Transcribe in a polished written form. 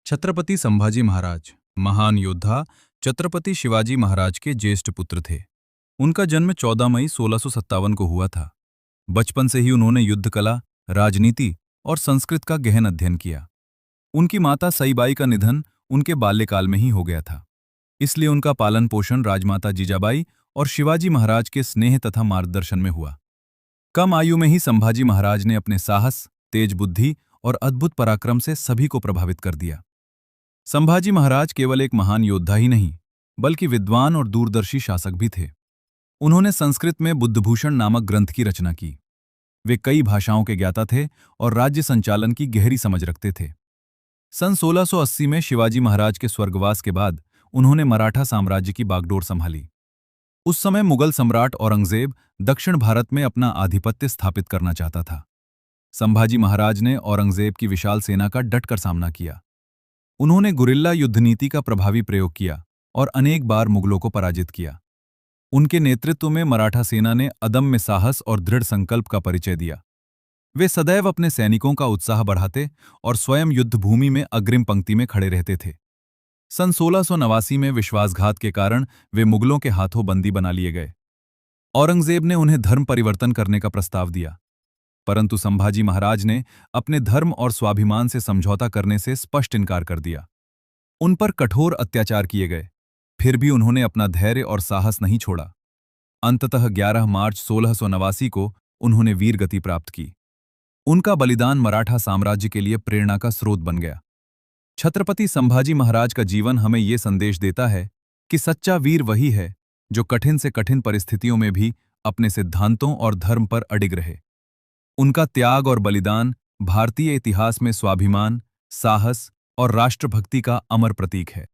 छत्रपति संभाजी महाराज महान योद्धा छत्रपति शिवाजी महाराज के ज्येष्ठ पुत्र थे। उनका जन्म 14 मई 1657 को हुआ था। बचपन से ही उन्होंने युद्ध कला, राजनीति और संस्कृत का गहन अध्ययन किया। उनकी माता सईबाई का निधन उनके बाल्यकाल में ही हो गया था, इसलिए उनका पालन पोषण राजमाता जीजाबाई और शिवाजी महाराज के स्नेह तथा मार्गदर्शन में हुआ। कम आयु में ही संभाजी महाराज ने अपने साहस, तेज बुद्धि और अद्भुत पराक्रम से सभी को प्रभावित कर दिया। संभाजी महाराज केवल एक महान योद्धा ही नहीं, बल्कि विद्वान और दूरदर्शी शासक भी थे। उन्होंने संस्कृत में बुद्धभूषण नामक ग्रंथ की रचना की। वे कई भाषाओं के ज्ञाता थे और राज्य संचालन की गहरी समझ रखते थे। सन 1680 में शिवाजी महाराज के स्वर्गवास के बाद उन्होंने मराठा साम्राज्य की बागडोर संभाली। उस समय मुगल सम्राट औरंगजेब दक्षिण भारत में अपना आधिपत्य स्थापित करना चाहता था। संभाजी महाराज ने औरंगजेब की विशाल सेना का डटकर सामना किया। उन्होंने गुरिल्ला युद्ध नीति का प्रभावी प्रयोग किया और अनेक बार मुगलों को पराजित किया। उनके नेतृत्व में मराठा सेना ने अदम्य साहस और दृढ़ संकल्प का परिचय दिया। वे सदैव अपने सैनिकों का उत्साह बढ़ाते और स्वयं युद्ध भूमि में अग्रिम पंक्ति में खड़े रहते थे। सन 1689 में विश्वासघात के कारण वे मुगलों के हाथों बंदी बना लिए गए। औरंगजेब ने उन्हें धर्म परिवर्तन करने का प्रस्ताव दिया, परंतु संभाजी महाराज ने अपने धर्म और स्वाभिमान से समझौता करने से स्पष्ट इनकार कर दिया। उन पर कठोर अत्याचार किए गए, फिर भी उन्होंने अपना धैर्य और साहस नहीं छोड़ा। अंततः 11 मार्च 1689 को उन्होंने वीरगति प्राप्त की। उनका बलिदान मराठा साम्राज्य के लिए प्रेरणा का स्रोत बन गया। छत्रपति संभाजी महाराज का जीवन हमें ये संदेश देता है कि सच्चा वीर वही है जो कठिन से कठिन परिस्थितियों में भी अपने सिद्धांतों और धर्म पर अडिग रहे। उनका त्याग और बलिदान भारतीय इतिहास में स्वाभिमान, साहस और राष्ट्रभक्ति का अमर प्रतीक है।